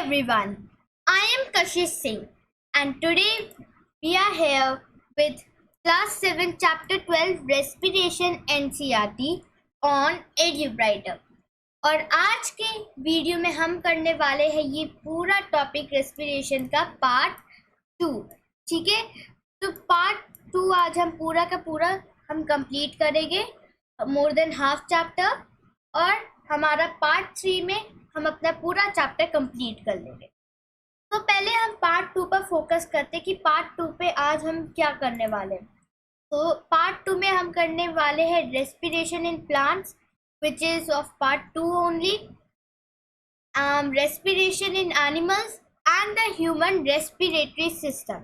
everyone, I am Kashish Singh and today we are here with Class 7 Chapter 12 Respiration NCERT on EduWriter। और आज के video में हम करने वाले हैं ये पूरा टॉपिक रेस्पिरेशन का पार्ट 2। ठीक है, तो पार्ट 2 आज हम पूरा का पूरा हम कंप्लीट करेंगे, मोर देन हाफ चैप्टर, और हमारा पार्ट 3 में हम अपना पूरा चैप्टर कंप्लीट कर लेंगे। तो पहले हम पार्ट 2 पर फोकस करते हैं कि पार्ट 2 पे आज हम क्या करने वाले हैं। तो पार्ट 2 में हम करने वाले हैं respiration in plants, which is of part 2 only, respiration in animals and the human respiratory system।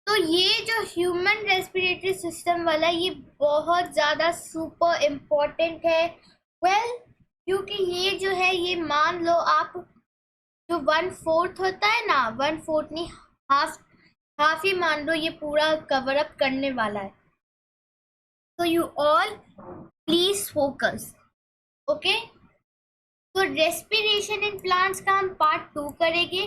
तो ये जो ह्यूमन रेस्पिरेटरी सिस्टम वाला ये बहुत ज़्यादा सुपर इम्पोर्टेंट है। क्योंकि ये जो है, ये मान लो आप जो 1/4 होता है ना, 1/4 नहीं, हाफ ही मान लो, ये पूरा कवर अप करने वाला है। तो you all please focus, okay. तो रेस्पिरेशन इन प्लांट्स का हम पार्ट 2 करेंगे।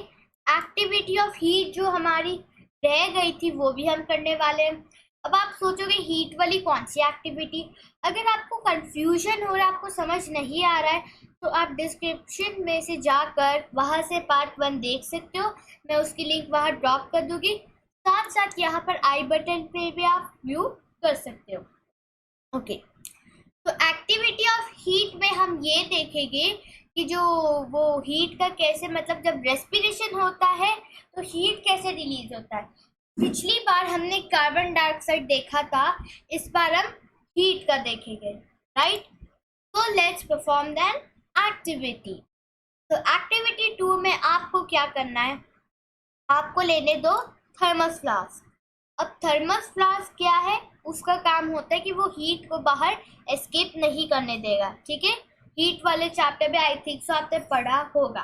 एक्टिविटी ऑफ हीट जो हमारी रह गई थी वो भी हम करने वाले हैं। अब आप सोचोगे हीट वाली कौन सी एक्टिविटी। अगर आपको कंफ्यूजन हो रहा है, आपको समझ नहीं आ रहा है, तो आप डिस्क्रिप्शन में से जाकर वहाँ से पार्ट 1 देख सकते हो। मैं उसकी लिंक वहाँ ड्रॉप कर दूंगी, साथ साथ यहाँ पर आई बटन पे भी आप व्यू कर सकते हो, ओके। तो एक्टिविटी ऑफ हीट में हम ये देखेंगे कि जो वो हीट का कैसे, मतलब जब रेस्पिरेशन होता है तो हीट कैसे रिलीज होता है। पिछली बार हमने कार्बन डाइऑक्साइड देखा था, इस बार हम हीट का देखेंगे, राइट। तो लेट्स परफॉर्म दैन एक्टिविटी। तो एक्टिविटी 2 में आपको क्या करना है, आपको लेने दो थर्मस फ्लास्क। अब थर्मस फ्लास्क क्या है, उसका काम होता है कि वो हीट को बाहर एस्केप नहीं करने देगा, ठीक है। हीट वाले चैप्टर में आई थिंक सो आपने पढ़ा होगा,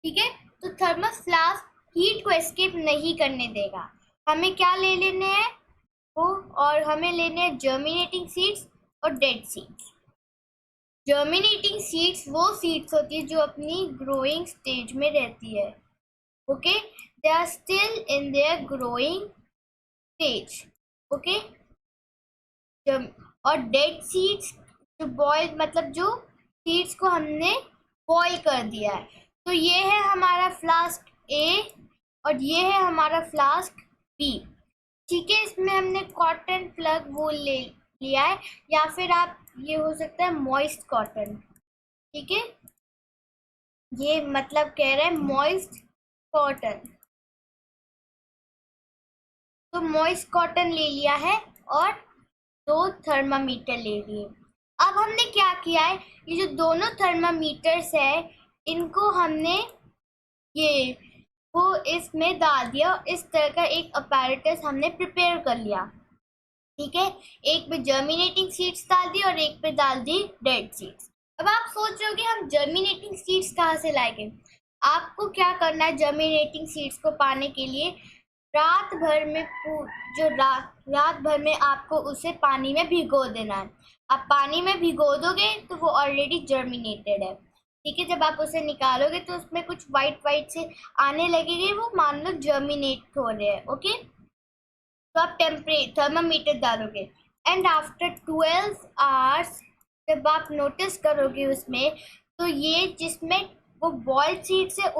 ठीक है। तो थर्मस फ्लास्क हीट को एस्केप नहीं करने देगा। हमें क्या ले लेने हैं वो, और हमें लेने हैं जर्मिनेटिंग सीड्स और डेड सीड्स। जर्मिनेटिंग सीड्स वो सीड्स होती है जो अपनी ग्रोइंग स्टेज में रहती है, okay, they are still in their growing stage, okay. और डेड सीड्स जो बॉयल, मतलब जो सीड्स को हमने बॉयल कर दिया है। तो ये है हमारा फ्लास्क ए और ये है हमारा फ्लास्क बी, ठीक है। इसमें हमने कॉटन प्लग वो ले लिया है, या फिर आप ये हो सकता है मॉइस्ट कॉटन, ठीक है। ये मतलब कह रहे हैं मॉइस्ट कॉटन, तो मॉइस्ट कॉटन ले लिया है और 2 थर्मामीटर ले लिए। अब हमने क्या किया है, ये जो दोनों थर्मामीटर्स है इनको हमने ये वो इसमें डाल दिया। इस तरह का एक अपैरेटस हमने प्रिपेयर कर लिया, ठीक है। एक पे जर्मिनेटिंग सीड्स डाल दी और एक पे डाल दी डेड सीड्स। अब आप सोच रहे हो कि हम जर्मिनेटिंग सीड्स कहाँ से लाएंगे। आपको क्या करना है, जर्मिनेटिंग सीड्स को पाने के लिए रात भर में रात भर में आपको उसे पानी में भिगो देना है। आप पानी में भिगो दोगे तो वो ऑलरेडी जर्मिनेटेड है, ठीक है। जब आप उसे निकालोगे तो उसमें कुछ वाइट से आने लगेंगे, वो मान लो जर्मिनेट हो रहे हैं, ओके। तो आप थर्मामीटर डालोगे एंड आफ्टर 12 आवर्स जब आप नोटिस करोगे उसमें, तो ये जिसमें वो बॉइल्ड सीड्स है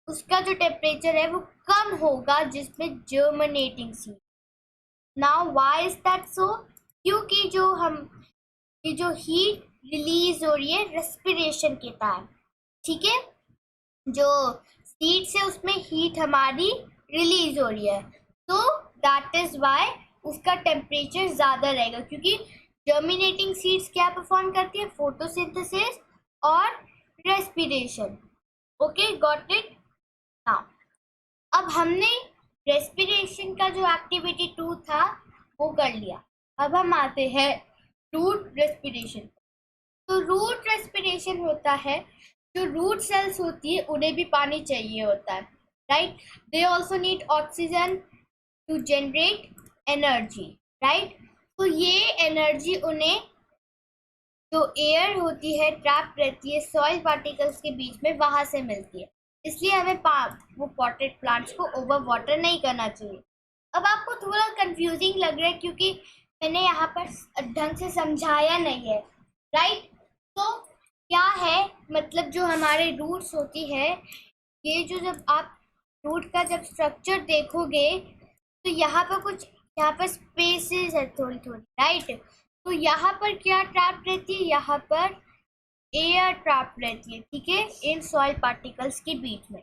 उसका जो टेम्परेचर है वो कम होगा जिसमें germinating seed. Now why is that so, क्योंकि जो हीट रिलीज हो रही है रेस्पिरेशन के टाइम, ठीक है। जो सीड्स है उसमें हीट हमारी रिलीज हो रही है, तो दैट इज व्हाई उसका टेम्परेचर ज़्यादा रहेगा, क्योंकि जर्मिनेटिंग सीड्स क्या परफॉर्म करती है, फोटोसिंथेसिस और respiration, okay, got it. Now अब हमने रेस्पिरेशन का जो एक्टिविटी 2 था वो कर लिया। अब हम आते हैं रूट रेस्पिरेशन। तो रूट रेस्पिरेशन होता है, जो रूट सेल्स होती है उन्हें भी पानी चाहिए होता है, right. They also need oxygen to generate energy, right. तो ये एनर्जी उन्हें जो एयर होती है ट्रैप रहती है सॉइल पार्टिकल्स के बीच में, वहां से मिलती है। इसलिए हमें वो पॉटेड प्लांट्स को ओवर वाटर नहीं करना चाहिए। अब आपको थोड़ा कंफ्यूजिंग लग रहा है क्योंकि मैंने यहाँ पर ढंग से समझाया नहीं है, राइट? तो क्या है, मतलब जो हमारे रूट्स होती है, ये जो जब आप रूट का जब स्ट्रक्चर देखोगे तो यहाँ पर कुछ, यहाँ पर स्पेसेस है थोड़ी थोड़ी, राइट? तो यहाँ पर क्या ट्रैप रहती है, यहाँ पर एयर ट्रैप रहती है, ठीक है, इन सॉइल पार्टिकल्स के बीच में।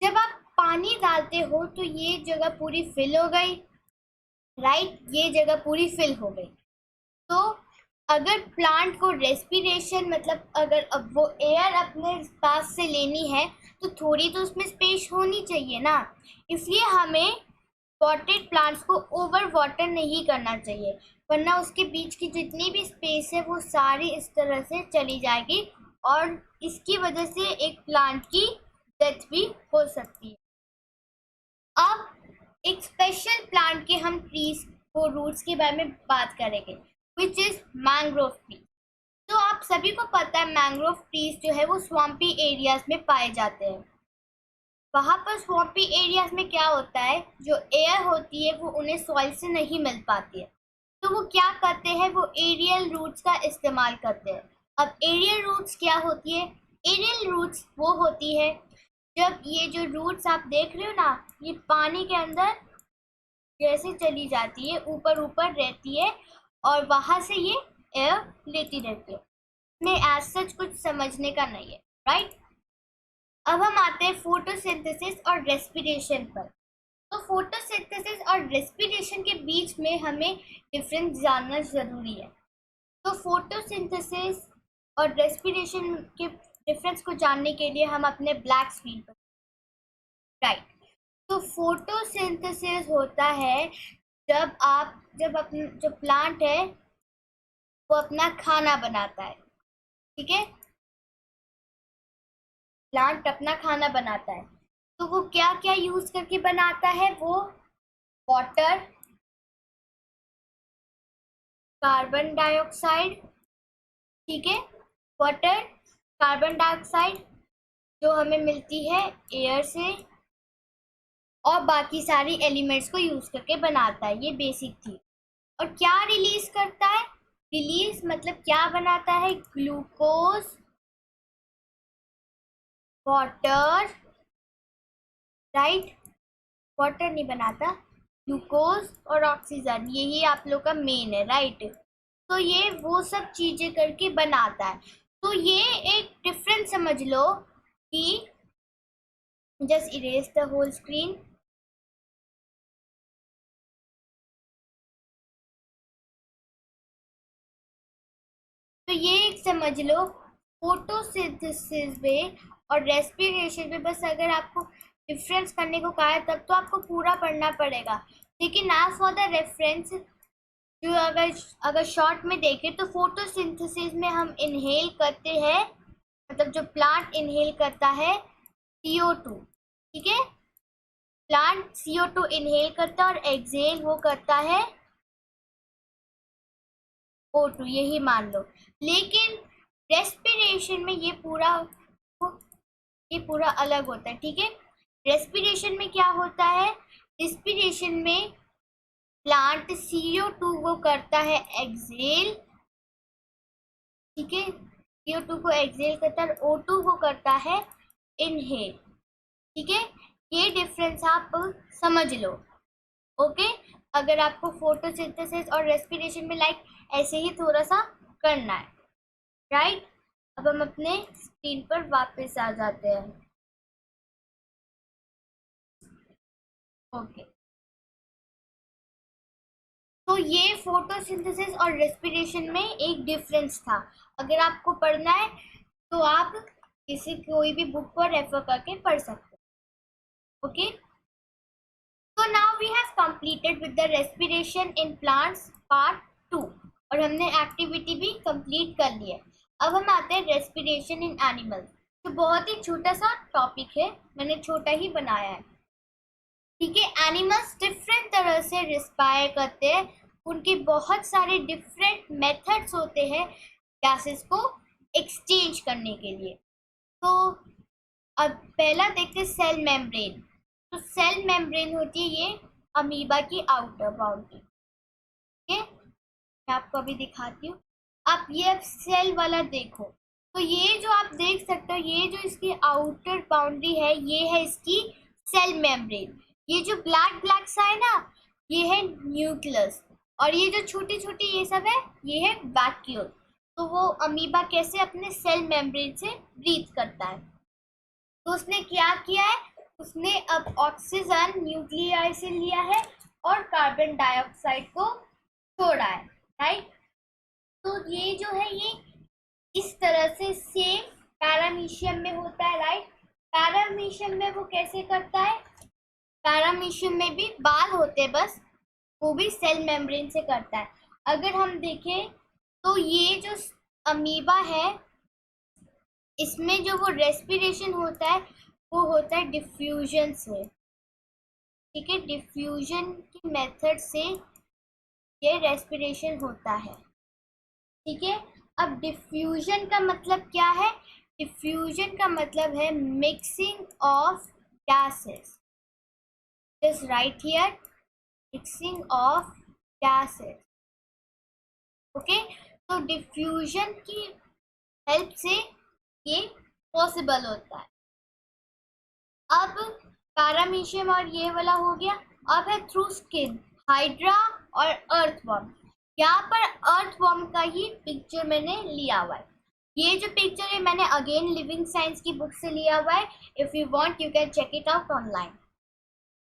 जब आप पानी डालते हो तो ये जगह पूरी फिल हो गई, राइट? ये जगह पूरी फिल हो गई। तो अगर प्लांट को रेस्पिरेशन, मतलब अगर अब वो एयर अपने पास से लेनी है तो थोड़ी तो उसमें स्पेस होनी चाहिए ना। इसलिए हमें पॉटेड प्लांट्स को ओवर वाटर नहीं करना चाहिए, वरना उसके बीच की जितनी भी स्पेस है वो सारी इस तरह से चली जाएगी और इसकी वजह से एक प्लांट की डेथ भी हो सकती है। अब एक स्पेशल प्लांट के हम ट्रीज को रूट्स के बारे में बात करेंगे, विच इज मैंग्रोव ट्री। तो आप सभी को पता है मैंग्रोव ट्रीज जो है वो स्वाम्पी एरियाज में पाए जाते हैं। वहां पर स्वाम्पी एरियाज में क्या होता है, जो एयर होती है वो उन्हें सॉइल से नहीं मिल पाती है, तो वो क्या करते हैं, वो एरियल रूट्स का इस्तेमाल करते हैं। अब एरियल रूट्स क्या होती है, एरियल रूट्स वो होती है जब ये जो रूट्स आप देख रहे हो ना, ये पानी के अंदर जैसे चली जाती है, ऊपर ऊपर रहती है और वहां से ये एयर लेती रहती है, इसमें एज सच कुछ समझने का नहीं है, राइट? अब हम आते हैं फोटोसिंथेसिस और रेस्पिरेशन पर। तो फोटोसिंथेसिस और रेस्पिरेशन के बीच में हमें डिफरेंस जानना जरूरी है। तो फोटोसिंथेसिस और रेस्पिरेशन के डिफरेंस को जानने के लिए हम अपने ब्लैक स्क्रीन पर, राइट? तो फोटोसिंथेसिस होता है जब अपना जो प्लांट है वो अपना खाना बनाता है, ठीक है, प्लांट अपना खाना बनाता है। तो वो क्या क्या यूज करके बनाता है, वो वाटर, कार्बन डाइऑक्साइड, ठीक है, वाटर, कार्बन डाइऑक्साइड जो हमें मिलती है एयर से, और बाकी सारी एलिमेंट्स को यूज करके बनाता है, ये बेसिक थी। और क्या रिलीज करता है, रिलीज मतलब क्या बनाता है, ग्लूकोज, वाटर, राइट? वाटर नहीं बनाता, ग्लूकोज और ऑक्सीजन, यही आप लोग का मेन है, राइट? तो ये वो सब चीजें करके बनाता है। तो ये एक डिफरेंस समझ लो कि, just erase the whole screen. तो ये एक समझ लो फोटोसिंथेसिस में और रेस्पिरेशन में, बस अगर आपको डिफरेंस करने को कहा है तब तो आपको पूरा पढ़ना पड़ेगा, लेकिन एज फॉर द रेफरेंस, जो अगर शॉर्ट में देखें तो फोटोसिंथेसिस में हम इनहेल करते हैं, मतलब जो प्लांट इनहेल करता है CO2, ठीक है, प्लांट CO2 इनहेल करता है और एक्सहेल वो करता है O2, यही मान लो। लेकिन रेस्पिरेशन में ये पूरा अलग होता है, ठीक है। रेस्पिरेशन में क्या होता है, रेस्पिरेशन में प्लांट CO2 को करता है एक्सहेल, ठीक है, CO2 को एक्सहेल करता है, O2 को करता है इनहेल, ठीक है। ये डिफरेंस आप समझ लो, ओके। अगर आपको फोटोसिंथेसिस और रेस्पिरेशन में लाइक ऐसे ही थोड़ा सा करना है, राइट? अब हम अपने स्क्रीन पर वापस आ जाते हैं, ओके। तो ये फोटोसिंथेसिस और रेस्पिरेशन में एक डिफरेंस था। अगर आपको पढ़ना है तो आप किसी कोई भी बुक को रेफर करके पढ़ सकते हो, ओके। तो now we have completed with the respiration in plants part 2, और हमने एक्टिविटी भी कंप्लीट कर ली है। अब हम आते हैं रेस्पिरेशन इन एनिमल्स, तो बहुत ही छोटा सा टॉपिक है, मैंने छोटा ही बनाया है, ठीक है। एनिमल्स डिफरेंट तरह से रिस्पायर करते हैं, उनके बहुत सारे डिफरेंट मेथड्स होते हैं गैसेस को एक्सचेंज करने के लिए। तो अब पहला देखते हैं सेल मेम्ब्रेन। तो सेल मेम्ब्रेन होती है ये अमीबा की आउटर बाउंड्री। ठीक है, मैं आपको अभी दिखाती हूँ। आप ये अब सेल वाला देखो, तो ये जो आप देख सकते हो, ये जो इसकी आउटर बाउंड्री है, ये है इसकी सेल मेम्ब्रेन। ये जो ब्लैक ब्लैक सा है ना, ये है न्यूक्लियस, और ये जो छोटी छोटी ये सब है, ये है वैक्यूल। तो वो अमीबा कैसे अपने सेल मेम्ब्रेन से ब्रीथ करता है। तो उसने क्या किया है, उसने अब ऑक्सीजन न्यूक्लियाई से लिया है और कार्बन डाइऑक्साइड को छोड़ा है, राइट। तो ये जो है ये इस तरह से सेम पैरामीशियम में होता है, राइट। पैरामीशियम में वो कैसे करता है, पैरामीशियम में भी बाल होते हैं बस, वो भी सेल मेम्ब्रेन से करता है। अगर हम देखें तो ये जो अमीबा है, इसमें जो वो रेस्पिरेशन होता है वो होता है डिफ्यूजन से। ठीक है, डिफ्यूजन की मेथड से ये रेस्पिरेशन होता है। ठीक है, अब डिफ्यूजन का मतलब क्या है, डिफ्यूजन का मतलब है mixing of gases. Just right here, mixing of gases. Okay, तो डिफ्यूजन की हेल्प से ये पॉसिबल होता है। अब पैरामीशियम और ये वाला हो गया। अब है थ्रू स्किन, हाइड्रा और अर्थवर्म। यहाँ पर अर्थवर्म का ही पिक्चर मैंने लिया हुआ है। ये जो पिक्चर है मैंने अगेन लिविंग साइंस की बुक से लिया हुआ है। If you want you can check it out online.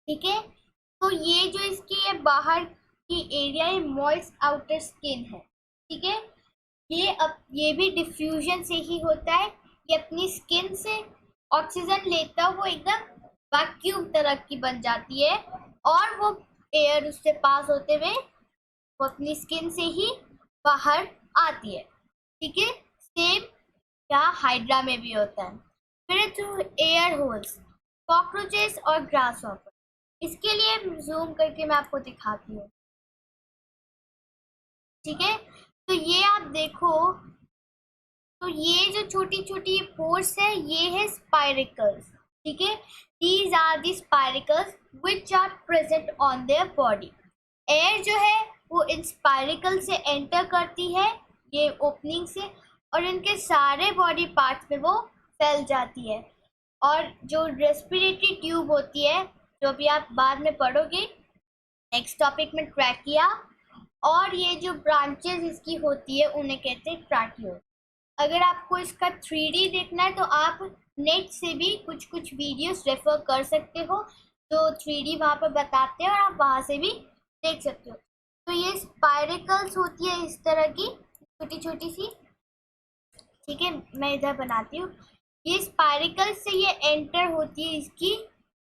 ठीक है, तो ये जो इसकी है बाहर की एरिया है, मॉइस्ट आउटर स्किन है। ठीक है, ये भी डिफ्यूजन से ही होता है। ये अपनी स्किन से ऑक्सीजन लेता है, वो एकदम वैक्यूम तरह की बन जाती है, और वो एयर उससे पास होते हुए वो अपनी स्किन से ही बाहर आती है। ठीक है, सेम यहाँ हाइड्रा में भी होता है। फिर थ्रू एयर होल्स, कॉकरोचेस और ग्रास हॉपर। इसके लिए जूम करके मैं आपको दिखाती हूँ। ठीक है, तो ये आप देखो, तो ये जो छोटी छोटी पोर्स है ये है स्पाइरिकल्स। ठीक है, these are the spiracles which are present on their body. Air जो है वो इन स्पाइरिकल से एंटर करती है, ये ओपनिंग से, और इनके सारे बॉडी पार्ट्स में वो फैल जाती है। और जो रेस्पिरेटरी ट्यूब होती है, जो भी आप बाद में पढ़ोगे नेक्स्ट टॉपिक में, ट्रैकिया, और ये जो ब्रांचेस इसकी होती है उन्हें कहते हैं ट्रैकियो। अगर आपको इसका 3D देखना है तो आप नेट से भी कुछ कुछ वीडियोस रेफर कर सकते हो, जो 3D वहाँ पर बताते हैं, और आप वहाँ से भी देख सकते हो। तो ये स्पाइरिकल्स होती है इस तरह की छोटी छोटी सी। ठीक है, मैं इधर बनाती हूँ। ये स्पाइरिकल्स से ये एंटर होती है इसकी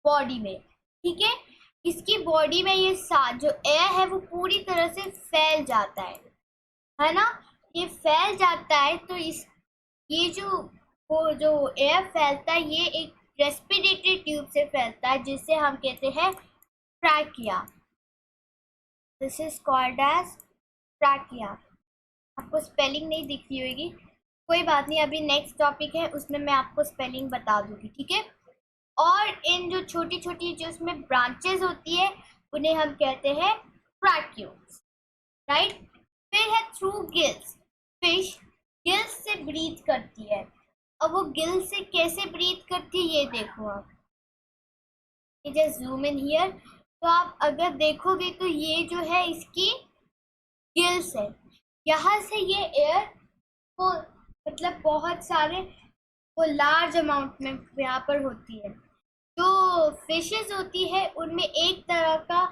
बॉडी में। ठीक है, इसकी बॉडी में ये जो एयर है वो पूरी तरह से फैल जाता है ना। ये फैल जाता है, तो ये जो एयर फैलता है ये एक रेस्पिरेटरी ट्यूब से फैलता है, जिसे हम कहते हैं trachea. This is called as trachea. आपको स्पेलिंग नहीं दिख रही होगी, कोई बात नहीं, अभी नेक्स्ट टॉपिक है उसमें मैं आपको स्पेलिंग बता दूंगी। ठीक है, और इन जो छोटी छोटी जो इसमें ब्रांचेस होती है उन्हें हम कहते हैं ट्रैक्यूल्स, राइट। फिर है थ्रू गिल्स, फिश गिल्स से ब्रीथ करती है। अब वो गिल से कैसे ब्रीथ करती है ये देखो आप, जस्ट जूम इन हियर। तो आप अगर देखोगे तो ये जो है इसकी गिल्स है, यहाँ से ये एयर को मतलब बहुत सारे वो लार्ज अमाउंट में यहाँ पर होती है। जो फिशेस होती है उनमें एक तरह का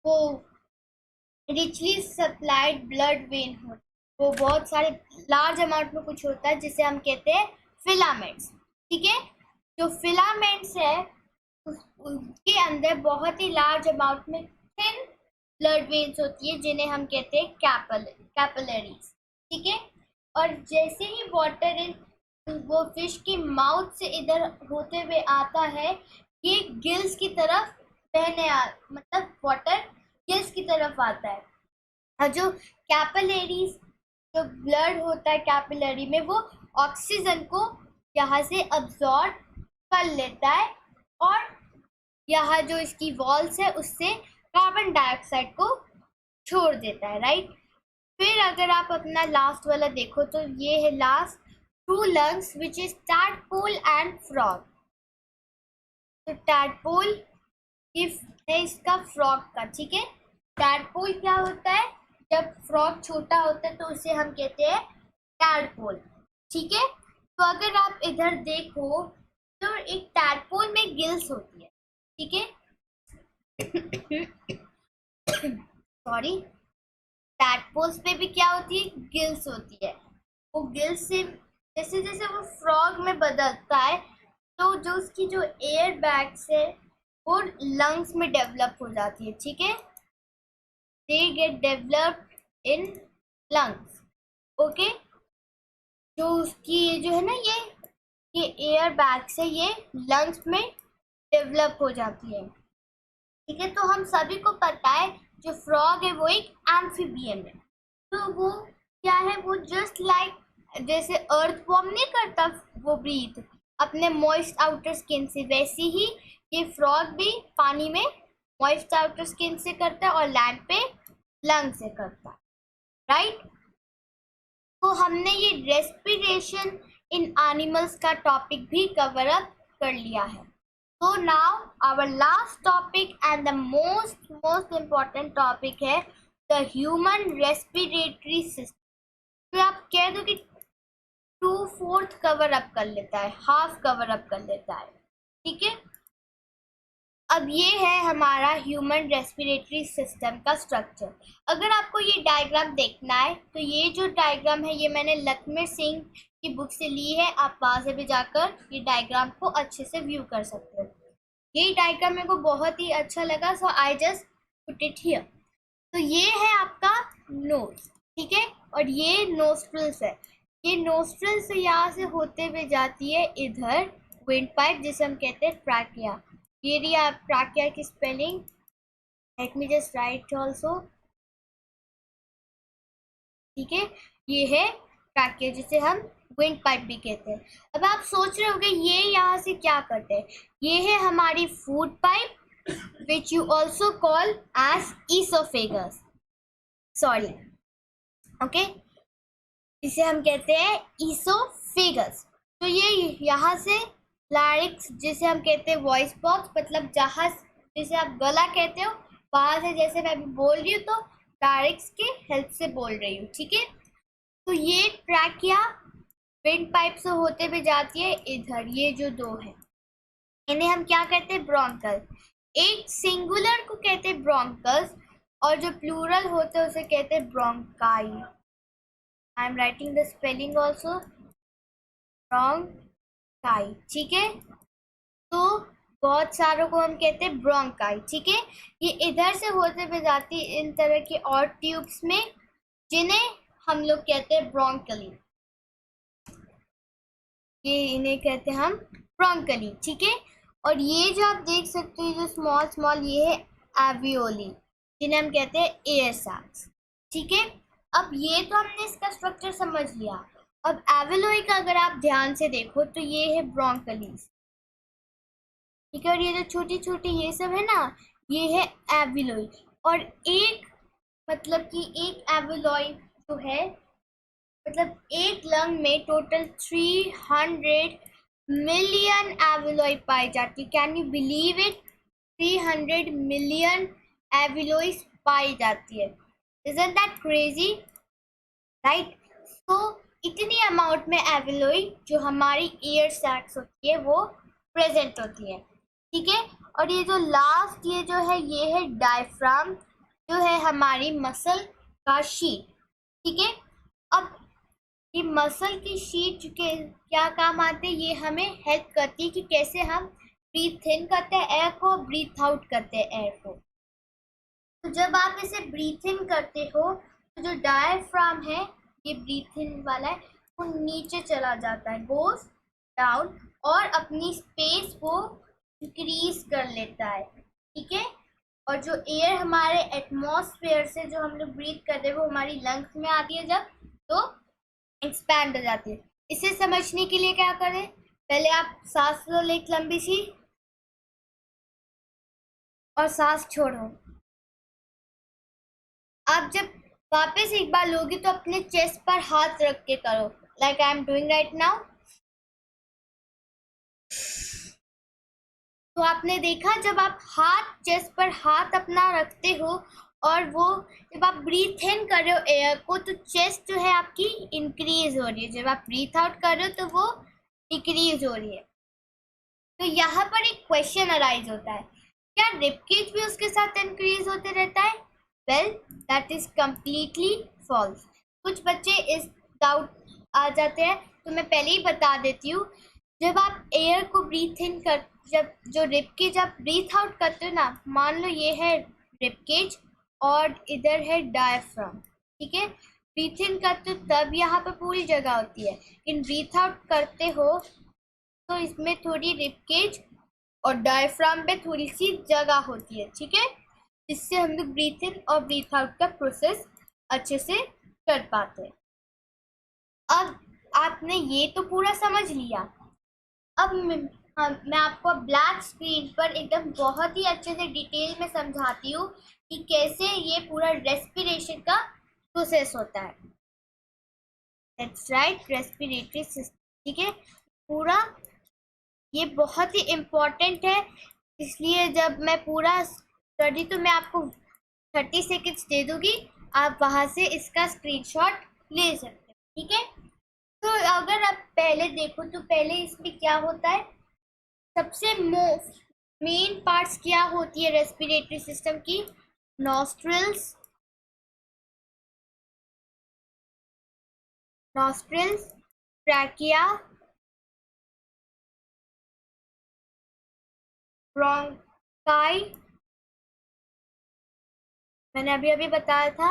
वो रिचली सप्लाइड ब्लड वेन हो, वो बहुत सारे लार्ज अमाउंट में कुछ होता है जिसे हम कहते हैं फिलामेंट्स। ठीक है, जो फिलामेंट्स है उसके अंदर बहुत ही लार्ज अमाउंट में थिन ब्लड वेन्स होती है जिन्हें हम कहते हैं कैपिलरीज। ठीक है, और जैसे ही वाटर इन वो फिश की माउथ से इधर होते हुए आता है, ये गिल्स की तरफ मतलब वाटर गिल्स की तरफ आता है। और जो कैपिलरीज जो ब्लड होता है कैपिलरी में, वो ऑक्सीजन को यहाँ से अब्सॉर्ब कर लेता है और यहाँ जो इसकी वॉल्स है उससे कार्बन डाइऑक्साइड को छोड़ देता है, राइट। फिर अगर आप अपना लास्ट वाला देखो तो ये है last, to lungs which is tadpole and frog. तो टैडपोल ये है इसका फ्रॉग का, ठीक है। टैडपोल क्या होता है, जब फ्रॉग छोटा होता है तो उसे हम कहते हैं टैडपोल, ठीक है। तो अगर आप इधर देखो तो एक टैडपोल में गिल्स होती है, ठीक है। सॉरी, टैडपोल्स पे भी क्या होती है, गिल्स होती है। वो गिल्स से जैसे जैसे वो फ्रॉग में बदलता है तो जो उसकी जो एयर बैग्स है वो लंग्स में डेवलप हो जाती है, ठीक है। They get developed in lungs, okay. जो उसकी ये जो है ना ये एयर बैग्स है ये लंग्स में डेवलप हो जाती है, ठीक है। तो हम सभी को पता है जो फ्रॉग है वो एक एम्फीबियन है। तो वो क्या है, वो जस्ट लाइक जैसे अर्थ फॉर्म नहीं करता वो ब्रीथ अपने मॉइस्ट आउटर स्किन से, वैसे ही ये फ्रॉग भी पानी में मॉइस्ट आउटर स्किन से करता है और लैंड पे लंग से करता है, राइट। तो हमने ये रेस्पिरेशन इन एनिमल्स का टॉपिक भी कवर अप कर लिया है। So now our last topic and the most important topic है the human respiratory system। तो आप कह दो कि 2/4 कवर अप कर लेता है, हाफ कवर अप कर लेता है, ठीक है। अब ये है हमारा ह्यूमन रेस्पिरेटरी सिस्टम का स्ट्रक्चर। अगर आपको ये डायग्राम देखना है तो ये जो डायग्राम है ये मैंने लखमीर सिंह की बुक से ली है, आप वहाँ से भी जाकर ये डायग्राम को अच्छे से व्यू कर सकते हो। यही डायग्राम मेरे को बहुत ही अच्छा लगा, so I just put it here. तो ये है आपका नोज, ठीक है, और ये नोस्ट्रल्स है। ये नोस्ट्रल से यहाँ से होते हुए जाती है इधर विंड पाइप जिसे हम कहते हैं ट्रैकिया। ये रही आप ट्रैकिया की spelling, let me just right also, ठीक है। ये है ट्रैकिया जिसे हम विंड पाइप भी कहते हैं। अब आप सोच रहे होंगे ये यहाँ से क्या करते हैं, ये है हमारी food pipe which you also call as oesophagus, sorry, okay, इसे हम कहते हैं ईसोफेगस। तो ये यहाँ से लारिक्स जिसे हम कहते हैं वॉइस बॉक्स, मतलब जहाँ जिसे आप गला कहते हो वहाँ से जैसे मैं अभी बोल रही हूँ तो लारिक्स के हेल्प से बोल रही हूँ, ठीक है। तो ये ट्रैकिया विंड पाइप से होते हुए जाती है इधर, ये जो दो है इन्हें हम क्या कहते हैं, ब्रोंकल। एक सिंगुलर को कहते हैं ब्रोंकल्स और जो प्लूरल होते हैं उसे कहते हैं bronchi. I am writing the spelling also, bronchi, ठीक है। तो बहुत सारों को हम कहते हैं ब्रोंकाई, ठीक है। ये इधर से होते हुए जाती है इन तरह के और ट्यूब्स में जिन्हें हम लोग कहते हैं ब्रोंकली, ये इन्हें कहते हैं हम ब्रोंकली, ठीक है। और ये जो आप देख सकते हैं जो स्मॉल स्मॉल ये है एवियोली जिन्हें हम कहते हैं एयर सैक्स, ठीक है। अब ये तो हमने इसका स्ट्रक्चर समझ लिया। अब एविलोई का अगर आप ध्यान से देखो तो ये है ब्रोंकलीज, ठीक है। और ये जो छोटी छोटी ये सब है ना ये है एविलोई। और एक मतलब कि एक एविलोई जो है मतलब एक लंग में टोटल 300 मिलियन एविलोई पाई जाती है। Can you believe it, 300 million alveoli पाई जाती है। Isn't that crazy, right? So इतनी अमाउंट में एविलोई जो हमारी एयर सैक्स होती है वो प्रेजेंट होती है, ठीक है। और ये जो लास्ट ये जो है ये है डायफ्राम जो है हमारी मसल का शीट, ठीक है। अब ये मसल की शीट के क्या काम आते हैं, ये हमें हेल्प करती है कि कैसे हम ब्रीथ इन करते हैं एयर को, ब्रीथ आउट करते हैं एयर को। तो जब आप इसे ब्रीथ इन करते हो तो जो डायफ्राम है ये ब्रीथ इन वाला है वो नीचे चला जाता है, गोज डाउन, और अपनी स्पेस को इंक्रीज कर लेता है, ठीक है। और जो एयर हमारे एटमॉस्फेयर से जो हम लोग ब्रीथ करते हैं वो हमारी लंग्स में आती है जब, तो एक्सपैंड हो जाती है। इसे समझने के लिए क्या करें, पहले आप सांस लो एक लंबी सी और सांस छोड़ो। आप जब वापस एक बार लोगे तो अपने चेस्ट पर हाथ रख के करो, like I am doing right now. तो आपने देखा जब आप हाथ चेस्ट पर हाथ अपना रखते हो और वो जब आप ब्रीथ इन कर रहे हो एयर को तो चेस्ट जो है आपकी इंक्रीज हो रही है, जब आप ब्रीथ आउट कर रहे हो तो वो डिक्रीज हो रही है। तो यहाँ पर एक क्वेश्चन अराइज होता है, क्या रिबकेज भी उसके साथ इंक्रीज होते रहता है? Well that is completely false. कुछ बच्चे इस डाउट आ जाते हैं, तो मैं पहले ही बता देती हूँ। जब आप एयर को ब्रीथ इन कर, जब जो रिबकेज आप ब्रीथ आउट करते हो ना, मान लो ये है रिबकेज और इधर है डायफ्राम, ठीक है। ब्रीथ इन करते हो तब यहाँ पर पूरी जगह होती है, लेकिन ब्रीथ आउट करते हो तो इसमें थोड़ी रिबकेज और डायफ्राम पे थोड़ी सी जगह होती है, ठीक है, जिससे हम लोग ब्रीथ इन और ब्रीथ आउट का प्रोसेस अच्छे से कर पाते हैं। अब आपने ये तो पूरा समझ लिया। अब मैं आपको ब्लैक स्क्रीन पर एकदम बहुत ही अच्छे से डिटेल में समझाती हूँ कि कैसे ये पूरा रेस्पिरेशन का प्रोसेस होता है। दैट्स राइट, रेस्पिरेटरी सिस्टम, ठीक है। पूरा ये बहुत ही इम्पोर्टेंट है, इसलिए जब मैं पूरा स्टडी तो मैं आपको 30 सेकेंड्स दे दूंगी, आप वहाँ से इसका स्क्रीनशॉट ले सकते हैं, ठीक है। तो अगर आप पहले देखो तो पहले इसमें क्या होता है, सबसे मेन पार्ट्स क्या होती है रेस्पिरेटरी सिस्टम की? नॉस्ट्रिल्स, ट्रैकिया, ब्रोंकाई, मैंने अभी अभी बताया था,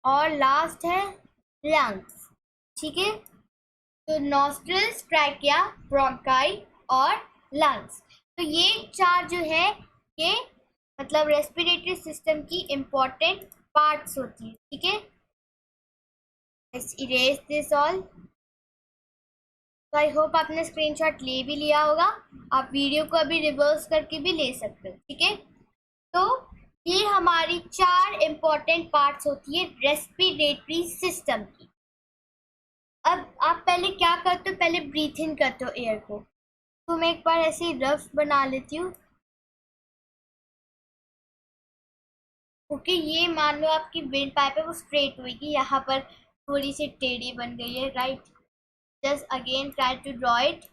और लास्ट है लंग्स, ठीक है। तो नॉस्ट्रिल्स, ट्रैकिया, ब्रोंकाई और लंग्स, तो ये चार जो है ये मतलब रेस्पिरेटरी सिस्टम की इम्पोर्टेंट पार्ट्स होती है, ठीक है। Let's erase this all. तो आई होप आपने स्क्रीनशॉट ले भी लिया होगा, आप वीडियो को अभी रिवर्स करके भी ले सकते हो, ठीक है। तो ये हमारी चार इम्पोर्टेंट पार्ट्स होती है रेस्पिरेटरी सिस्टम की। अब आप पहले क्या करते हो, पहले ब्रीथ इन करते हो एयर को, तो मैं एक बार ऐसे ही रफ बना लेती हूँ। ओके, ये मान लो आपकी विंड पाइप है वो स्ट्रेट होगी, यहाँ पर थोड़ी सी टेढ़ी बन गई है, right. Just again try to draw it,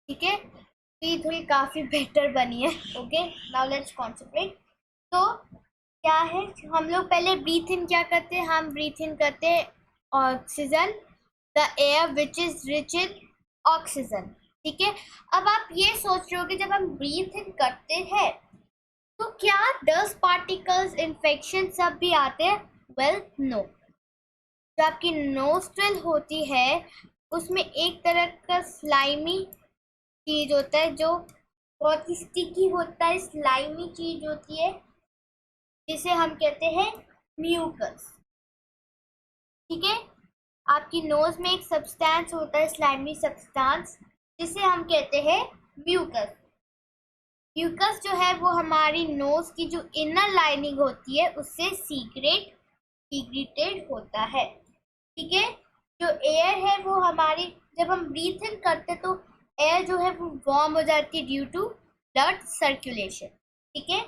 ठीक है। तो ये थोड़ी काफ़ी बेटर बनी है। Okay, now let's concentrate. तो क्या है, हम लोग पहले ब्रीथ इन क्या करते हैं, हम ब्रीथ इन करते हैं oxygen, the air which is rich in oxygen, ठीक है। अब आप ये सोच रहे हो कि जब हम ब्रीथ इन करते हैं तो क्या डस्ट पार्टिकल्स, इन्फेक्शन सब भी आते हैं? Well no. जो आपकी नोस्ट्रिल होती है उसमें एक तरह का स्लाइमी चीज होता है जो बहुत ही स्टिकी होता है, स्लाइमी चीज होती है जिसे हम कहते हैं म्यूकस, ठीक है। आपकी नोज में एक सब्सटेंस होता है, स्लाइमी सब्सटेंस, जिसे हम कहते हैं म्यूकस। म्यूकस जो है वो हमारी नोज की जो इनर लाइनिंग होती है उससे सीक्रेटेड होता है, ठीक है। जो एयर है वो हमारी, जब हम ब्रीथ इन करते तो एयर जो है वो वार्म हो जाती है ड्यू टू ब्लड सर्कुलेशन, ठीक है।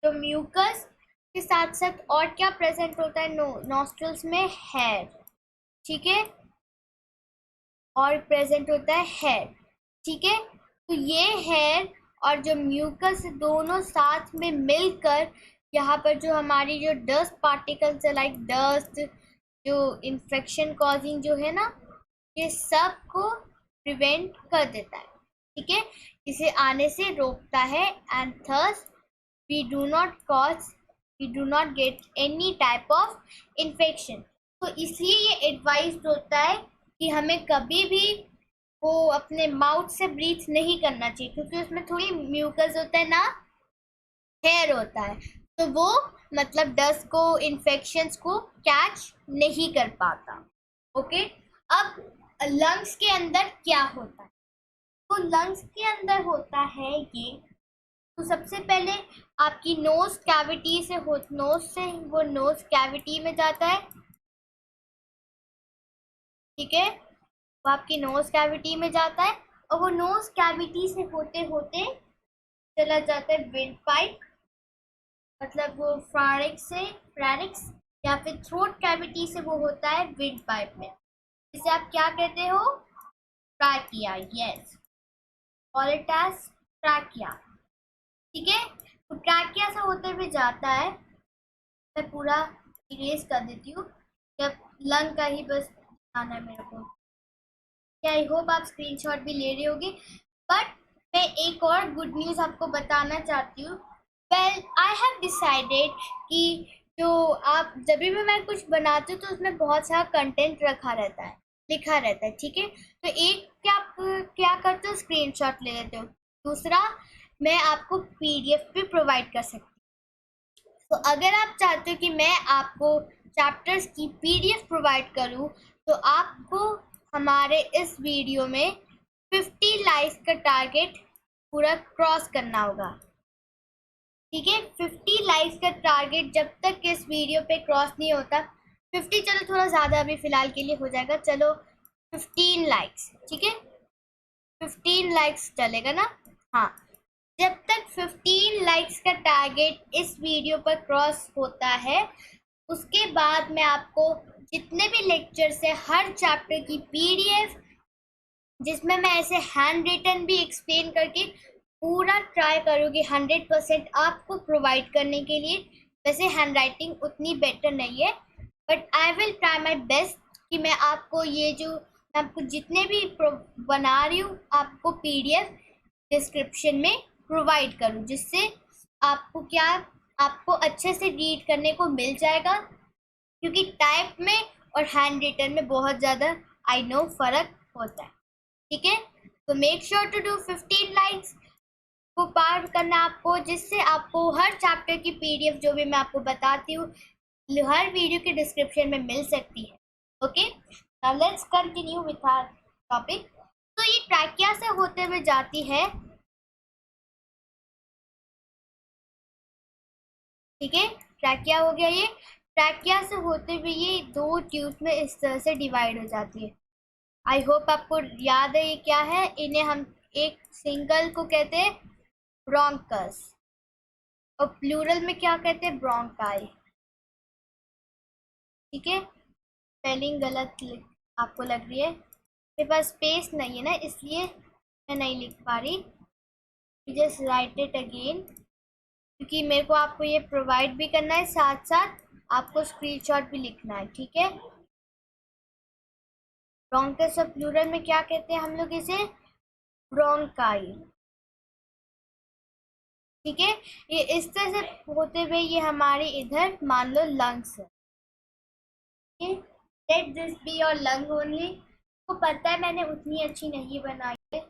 तो म्यूकस के साथ साथ और क्या प्रेजेंट होता है नॉस्ट्रल्स में? हेयर, ठीक है, और प्रेजेंट होता है हेयर, ठीक है। तो ये हेयर और जो म्यूकस दोनों साथ में मिलकर यहाँ पर जो हमारी जो डस्ट पार्टिकल्स है, लाइक डस्ट, जो इन्फेक्शन कॉजिंग जो है ना, ये सब को प्रिवेंट कर देता है, ठीक है, इसे आने से रोकता है। And thus we do not get any type of infection. तो इसलिए ये एडवाइज्ड होता है कि हमें कभी भी वो अपने माउथ से ब्रीथ नहीं करना चाहिए, क्योंकि उसमें थोड़ी म्यूकस होता है ना, हेयर होता है, तो वो मतलब डस्ट को, इन्फेक्शंस को कैच नहीं कर पाता। ओके, अब लंग्स के अंदर क्या होता है? तो लंग्स के अंदर होता है ये, तो सबसे पहले आपकी नोज कैविटी से नोज से वो नोज कैविटी में जाता है, ठीक है, वो आपकी नोज कैविटी में जाता है और वो नोज कैविटी से होते होते चला जाता है विंड पाइप, मतलब वो फ्रारिक्स या फिर थ्रोट कैविटी से वो होता है विंड पाइप में, जिसे आप क्या कहते हो? Trachea. Yes, call it as trachea. ठीक है, तो ट्रैकिया से होते हुए जाता है, मैं पूरा इरेज कर देती हूँ, जब लंग का ही बस आना है मेरे को। आई होप आप स्क्रीनशॉट भी ले रहे होगे। बट मैं एक और गुड न्यूज़ आपको बताना चाहती हूँ। वेल, आई हैव डिसाइडेड कि जो आप जब भी मैं कुछ बनाती हूँ तो उसमें बहुत सारा कंटेंट लिखा रहता है, ठीक है। तो एक क्या करते हो, स्क्रीनशॉट ले लेते हो। दूसरा, मैं आपको पीडीएफ भी प्रोवाइड कर सकती हूँ। तो अगर आप चाहते हो कि मैं आपको चैप्टर्स की पीडीएफ प्रोवाइड करूँ, तो आपको हमारे इस वीडियो में 50 लाइक्स का टारगेट पूरा क्रॉस करना होगा, ठीक है। 50 लाइक्स का टारगेट जब तक इस वीडियो पे क्रॉस नहीं होता, 50 चलो थोड़ा ज़्यादा अभी फ़िलहाल के लिए हो जाएगा, चलो 15 लाइक्स, ठीक है, 15 लाइक्स चलेगा ना? हाँ, जब तक 15 लाइक्स का टारगेट इस वीडियो पर क्रॉस होता है, उसके बाद मैं आपको जितने भी लेक्चर्स है हर चैप्टर की पीडीएफ, जिसमें मैं ऐसे हैंड रिटन भी एक्सप्लेन करके पूरा ट्राई करूँगी 100% आपको प्रोवाइड करने के लिए। वैसे हैंड राइटिंग उतनी बेटर नहीं है, but I will try my best कि मैं आपको मैं आपको जितने भी बना रही हूँ आपको पीडीएफ डिस्क्रिप्शन में प्रोवाइड करूँ, जिससे आपको अच्छे से रीड करने को मिल जाएगा, क्योंकि टाइप में और हैंड रिटन में बहुत ज़्यादा आई नो फ़र्क होता है, ठीक है। तो make sure to do 15 likes को पार करना आपको, जिससे आपको हर चैप्टर की पीडीएफ जो भी मैं आपको बताती हूँ हर वीडियो के डिस्क्रिप्शन में मिल सकती है। Okay, now let's continue with our topic. तो ये ट्रैकिया से होते हुए जाती है, ठीक है, ट्रैकिया हो गया। ये ट्रैकिया से होते हुए ये 2 ट्यूब में इस तरह से डिवाइड हो जाती है। आई होप आपको याद है ये क्या है। इन्हें हम एक सिंगल को कहते हैं ब्रोंकस, और प्लूरल में क्या कहते हैं? ब्रोंकाई, ठीक है। स्पेलिंग गलत आपको लग रही है, मेरे पास स्पेस नहीं है ना, इसलिए मैं नहीं लिख पा रही। जस्ट राइट इट अगेन, क्योंकि मेरे को आपको ये प्रोवाइड भी करना है, साथ साथ आपको स्क्रीनशॉट भी लिखना है, ठीक है। ब्रोंकस और प्लूरल में क्या कहते हैं हम लोग इसे? ब्रोंकाई, ठीक है। ये इस तरह से होते हुए ये हमारे इधर मान लो लंग्स है, let this be your lung only. को पता है मैंने उतनी अच्छी नहीं बनाई है,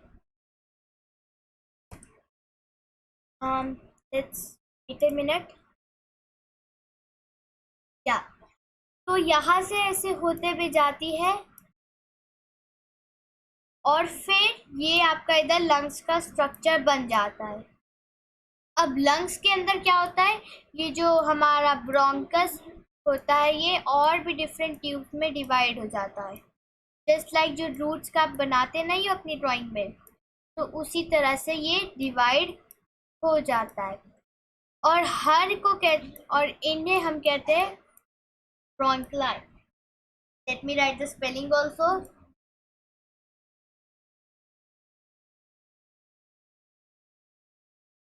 लेट्स वेट अ मिनट। या तो यहाँ से ऐसे होते हुए जाती है, और फिर ये आपका इधर लंग्स का स्ट्रक्चर बन जाता है। अब लंग्स के अंदर क्या होता है, ये जो हमारा ब्रोंकस होता है ये और भी डिफरेंट ट्यूब्स में डिवाइड हो जाता है, जस्ट लाइक जो रूट्स का आप बनाते नहीं हो अपनी ड्राइंग में, तो उसी तरह से ये डिवाइड हो जाता है। और और इन्हें हम कहते हैं bronchioli. Let me write the spelling also,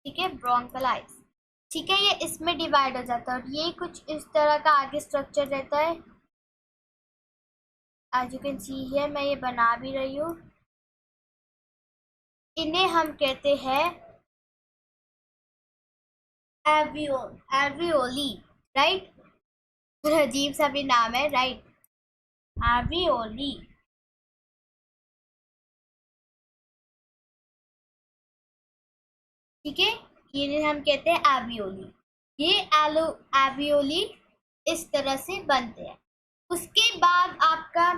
ठीक है, ब्रोंकलाइज, ठीक है। ये इसमें डिवाइड हो जाता है, और ये कुछ इस तरह का आगे स्ट्रक्चर रहता है। एज यू कैन सी है, मैं ये बना भी रही हूँ। इन्हें हम कहते हैं एल्वियोली, राइट। अजीब सा भी नाम है, राइट, एल्वियोली, ठीक है। इन्हें हम कहते हैं एल्वियोली। ये एल्वियोली इस तरह से बनते हैं। उसके बाद आपका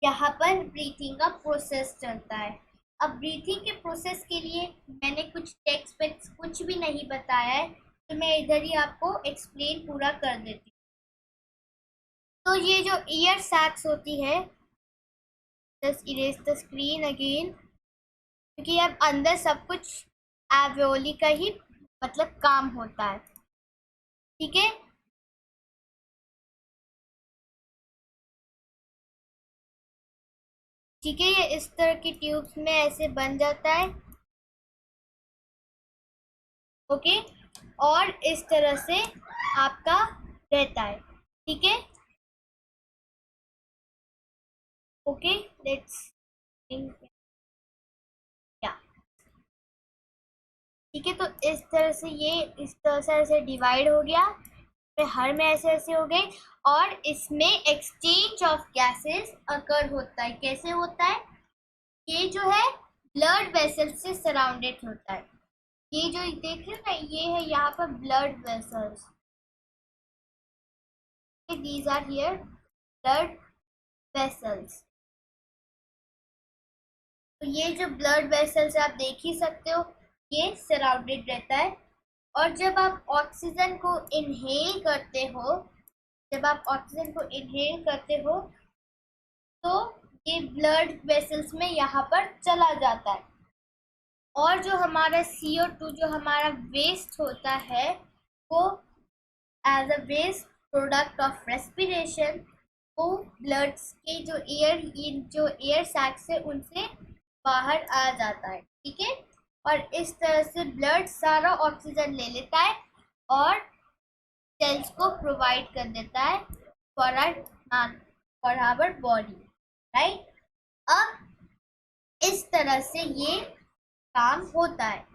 यहाँ पर ब्रीथिंग का प्रोसेस चलता है। अब ब्रीथिंग के प्रोसेस के लिए मैंने कुछ टेक्स्ट वेक्स्ट कुछ भी नहीं बताया है, तो मैं इधर ही आपको एक्सप्लेन पूरा कर देती हूँ। तो ये जो ईयर सैक्स होती है, just erase the screen again, क्योंकि अब अंदर सब कुछ एल्वियोली का ही मतलब काम होता है, ठीक है। ठीक है, ये इस तरह की ट्यूब्स में ऐसे बन जाता है, ओके। और इस तरह से आपका रहता है, ठीक है। ओके, लेट्स या ठीक है। तो इस तरह से ये इस तरह से ऐसे डिवाइड हो गया, फिर हर में ऐसे ऐसे हो गए, और इसमें एक्सचेंज ऑफ गैसेस अकर होता है। कैसे होता है? ये जो है ब्लड वेसल से सराउंडेड होता है। ये जो देख रहे हो ना, ये है यहाँ पर blood vessels, these are here blood vessels. तो ये जो ब्लड वेसल्स आप देख ही सकते हो, ये सराउंडेड रहता है। और जब आप ऑक्सीजन को इनहेल करते हो, जब आप ऑक्सीजन को इनहेल करते हो, तो ये ब्लड वेसल्स में यहाँ पर चला जाता है। और जो हमारा CO2 जो हमारा वेस्ट होता है, वो as a waste product of respiration, वो ब्लड के जो एयर सैक्स है उनसे बाहर आ जाता है, ठीक है। और इस तरह से ब्लड सारा ऑक्सीजन ले लेता है और सेल्स को प्रोवाइड कर देता है फॉर आवर बॉडी, राइट। अब इस तरह से ये काम होता है।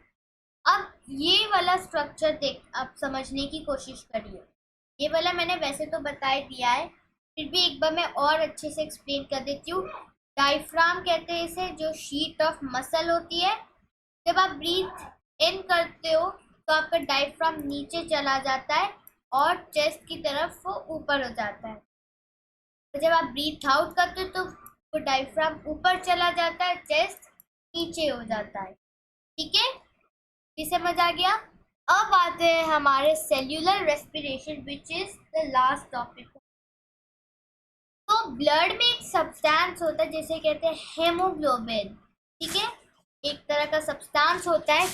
अब ये वाला स्ट्रक्चर देख, आप समझने की कोशिश करिए। ये वाला मैंने वैसे तो बता ही दिया है, फिर भी एक बार मैं और अच्छे से एक्सप्लेन कर देती हूँ। डायफ्राम कहते हैं इसे, जो शीट ऑफ मसल होती है। जब आप ब्रीथ इन करते हो तो आपका डायफ्राम नीचे चला जाता है और चेस्ट की तरफ वो ऊपर हो जाता है। तो जब आप ब्रीथ आउट करते हो तो वो डायफ्राम ऊपर चला जाता है, चेस्ट नीचे हो जाता है, ठीक है। ये समझ आ गया। अब आते हैं हमारे cellular respiration, which is the last topic. तो ब्लड में एक सब्सटेंस होता है जिसे कहते हैं हेमोग्लोबिन, ठीक है। एक तरह का सब्सटेंस होता है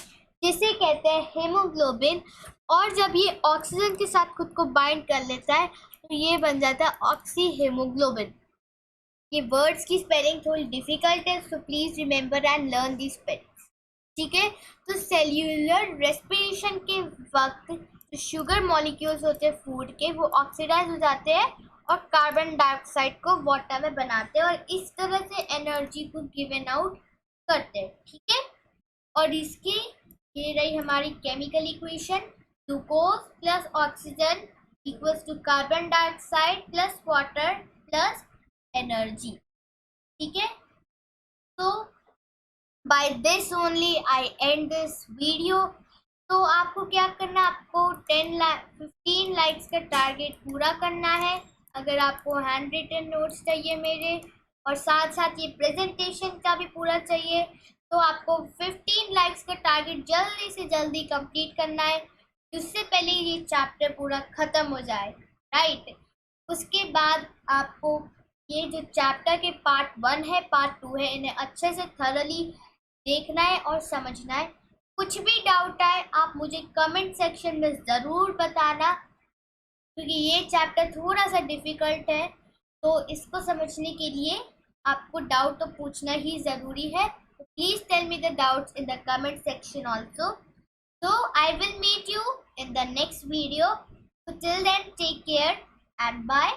जिसे कहते हैं हेमोग्लोबिन। और जब ये ऑक्सीजन के साथ खुद को बाइंड कर लेता है तो ये बन जाता है ऑक्सी हेमोग्लोबिन। ये वर्ड्स की स्पेलिंग थोड़ी डिफिकल्ट है, so please remember and learn the spelling, ठीक है। तो सेल्यूलर रेस्पिरेशन के वक्त जो शुगर मॉलिक्यूल्स होते हैं फूड के, वो ऑक्सीडाइज हो जाते हैं और कार्बन डाइऑक्साइड को वाटर में बनाते हैं और इस तरह से एनर्जी को गिवन आउट करते हैं, ठीक है। और इसकी ये रही हमारी chemical equation, glucose plus oxygen equals to carbon dioxide plus water plus energy, ठीक है। तो by this only I end this video। तो आपको क्या करना, आपको 15 लाइक्स का टारगेट पूरा करना है। अगर आपको हैंड रिटन नोट्स चाहिए मेरे, और साथ साथ ये प्रेजेंटेशन का भी पूरा चाहिए, तो आपको 15 लाइक्स का टारगेट जल्दी से जल्दी कंप्लीट करना है, जिससे पहले ये चैप्टर पूरा ख़त्म हो जाए, राइट। उसके बाद आपको ये जो चैप्टर के पार्ट 1 है, पार्ट 2 है, इन्हें अच्छे से थरली देखना है और समझना है। कुछ भी डाउट आए आप मुझे कमेंट सेक्शन में ज़रूर बताना, क्योंकि ये चैप्टर थोड़ा सा डिफ़िकल्ट है, तो इसको समझने के लिए आपको डाउट तो पूछना ही ज़रूरी है। तो please tell me the doubts in the comment section also. So I will meet you in the next video. So till then, take care and bye.